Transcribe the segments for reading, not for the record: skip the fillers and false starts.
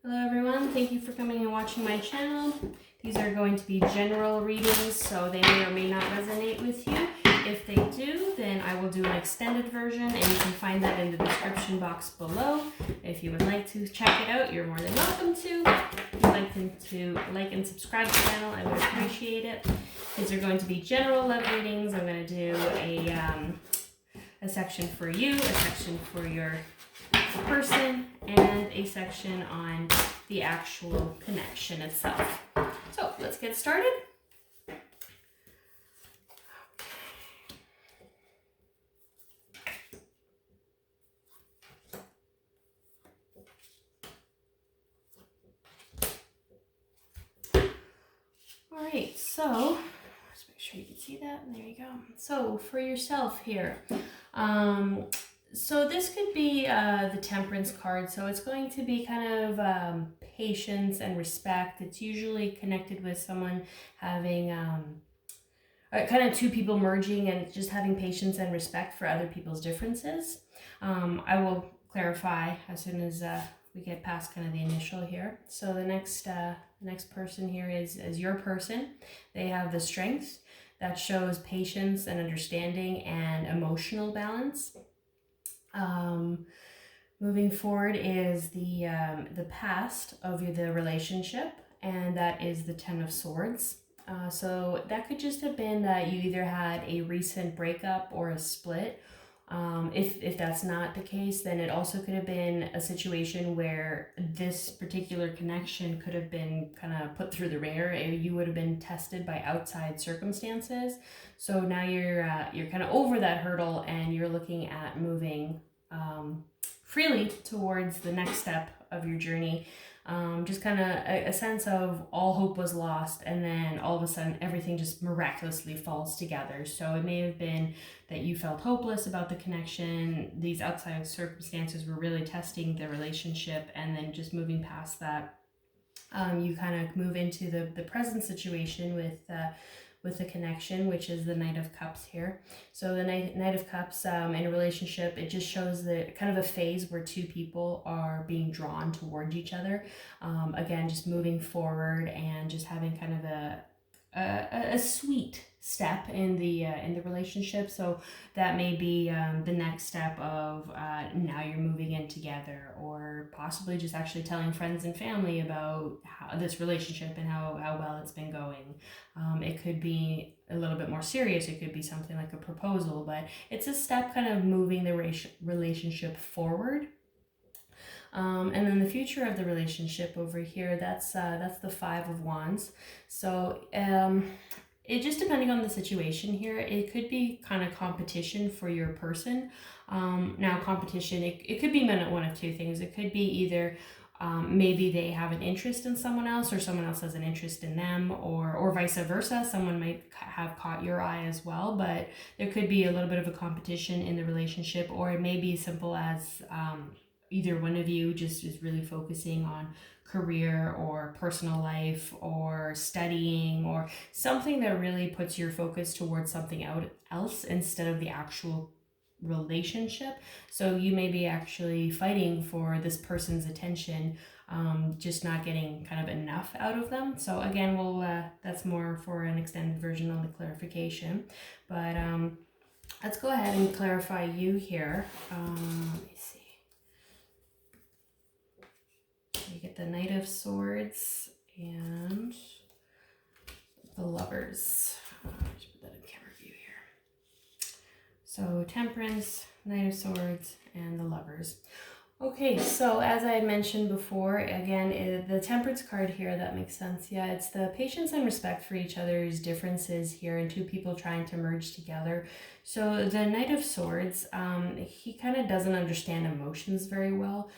Hello everyone, thank you for coming and watching my channel. These are going to be general readings, so they may or may not resonate with you. If they do, then I will do an extended version, and you can find that in the description box below. If you would like to check it out, you're more than welcome to. If you'd like to like and subscribe to the channel, I would appreciate it. These are going to be general love readings. I'm going to do a section for you, a section for your person, and a section on the actual connection itself. So let's get started. All right, so just make sure you can see that. There you go. So for yourself here, so this could be the Temperance card. So it's going to be kind of patience and respect. It's usually connected with someone having kind of two people merging and just having patience and respect for other people's differences. I will clarify as soon as we get past kind of the initial here. So the next person here is your person. They have the strength that shows patience and understanding and emotional balance. Moving forward is the past of the relationship, and that is the Ten of Swords. So that could just have been that you either had a recent breakup or a split. If that's not the case, then it also could have been a situation where this particular connection could have been kind of put through the ringer. You would have been tested by outside circumstances. So now you're kind of over that hurdle, and you're looking at moving freely towards the next step of your journey. Just kind of a sense of all hope was lost, and then all of a sudden everything just miraculously falls together. So it may have been that you felt hopeless about the connection. These outside circumstances were really testing the relationship, and then just moving past that, you kind of move into the present situation with the connection, which is the Knight of Cups here. So the Knight of Cups in a relationship, it just shows that kind of a phase where two people are being drawn toward each other. Again, just moving forward and just having kind of a sweet step in the relationship. So that may be the next step of now you're moving in together, or possibly just actually telling friends and family about this relationship and how well it's been going. It could be a little bit more serious. It could be something like a proposal, but it's a step kind of moving the relationship forward. And then the future of the relationship over here, that's the Five of Wands. So it just depending on the situation here, it could be kind of competition for your person. Now competition, it could be one of two things. It could be either maybe they have an interest in someone else, or someone else has an interest in them, or vice versa. Someone might have caught your eye as well, but there could be a little bit of a competition in the relationship, or it may be as simple as either one of you just is really focusing on career or personal life or studying, or something that really puts your focus towards something else instead of the actual relationship. So you may be actually fighting for this person's attention, just not getting kind of enough out of them. So again, that's more for an extended version on the clarification, but let's go ahead and clarify you here. Let me see. You get the Knight of Swords and the Lovers. Just put that in camera view here. So Temperance, Knight of Swords, and the Lovers. Okay, so as I had mentioned before, again, the Temperance card here, that makes sense. Yeah, it's the patience and respect for each other's differences here, and two people trying to merge together. So the Knight of Swords, he kind of doesn't understand emotions very well.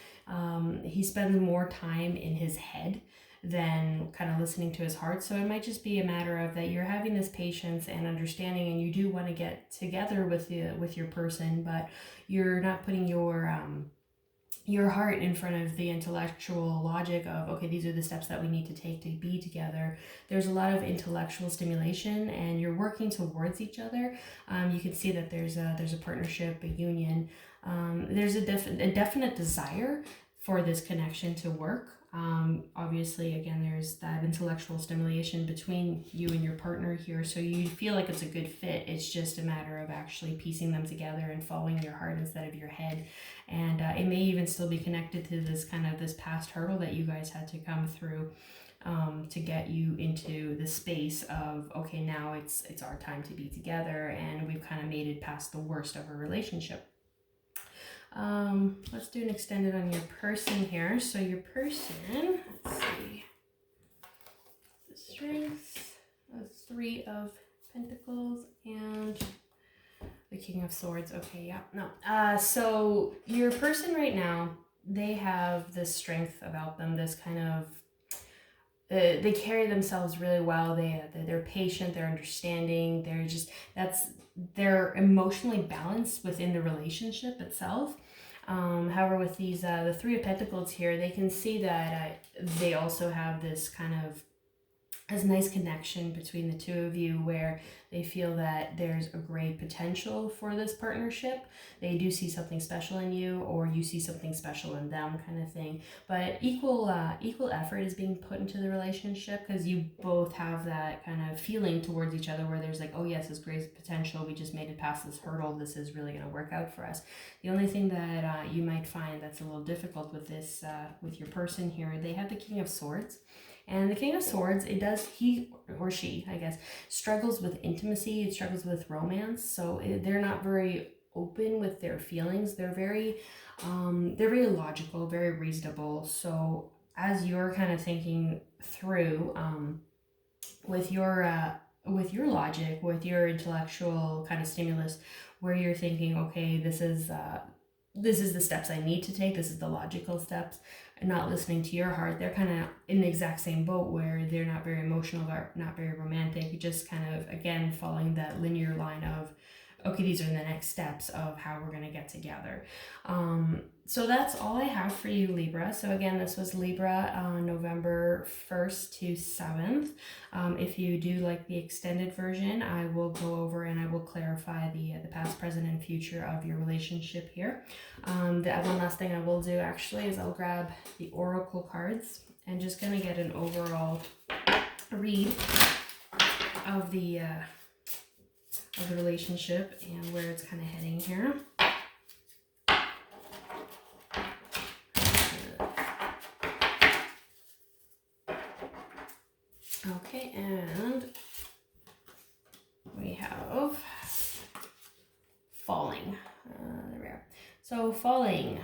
He spends more time in his head than kind of listening to his heart. So it might just be a matter of that you're having this patience and understanding, and you do want to get together with your person, but you're not putting your heart in front of the intellectual logic of, okay, these are the steps that we need to take to be together. There's a lot of intellectual stimulation, and you're working towards each other. You can see that there's a partnership, a union. There's a definite desire for this connection to work. Obviously, again, there's that intellectual stimulation between you and your partner here, so you feel like it's a good fit. It's just a matter of actually piecing them together and following your heart instead of your head. And it may even still be connected to this this past hurdle that you guys had to come through to get you into the space of, okay, now it's our time to be together, and we've kind of made it past the worst of a relationship. Let's do an extended on your person here. So your person, let's see, the Strength, the Three of Pentacles, and the King of Swords. Okay, yeah, no. So your person right now, they have this strength about them, this kind of, they carry themselves really well. They're patient, they're understanding, they're emotionally balanced within the relationship itself. However, with these the Three of Pentacles here, they can see that they also have this nice connection between the two of you, where they feel that there's a great potential for this partnership. They do see something special in you, or you see something special in them, kind of thing. But equal effort is being put into the relationship, because you both have that kind of feeling towards each other, where there's like, oh yes, this great potential. We just made it past this hurdle. This is really going to work out for us. The only thing that you might find that's a little difficult with this, with your person here, they have the King of Swords. And the King of Swords, he or she, I guess, struggles with intimacy. It struggles with romance. So they're not very open with their feelings. They're very logical, very reasonable. So as you're kind of thinking through with your logic, with your intellectual kind of stimulus, where you're thinking, okay, this is the steps I need to take. This is the logical steps. And not listening to your heart. They're kind of in the exact same boat, where they're not very emotional, or not very romantic. Just kind of, again, following that linear line of, okay, these are the next steps of how we're going to get together. So that's all I have for you, Libra. So again, this was Libra on November 1st to 7th. If you do like the extended version, I will go over and I will clarify the past, present, and future of your relationship here. The one last thing I will do actually is I'll grab the oracle cards and just going to get an overall read of the relationship and where it's kind of heading here. Okay, and we have falling. There we are. So falling,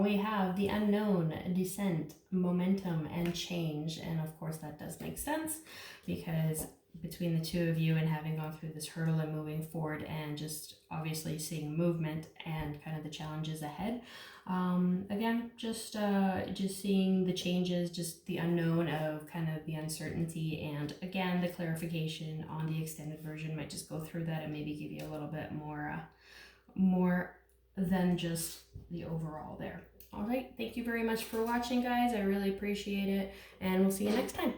we have the unknown, descent, momentum, and change. And of course that does make sense, because between the two of you and having gone through this hurdle and moving forward, and just obviously seeing movement and kind of the challenges ahead. Again, just seeing the changes, just the unknown of kind of the uncertainty, and again, the clarification on the extended version might just go through that and maybe give you a little bit more than just the overall there. All right, thank you very much for watching, guys. I really appreciate it, and we'll see you next time.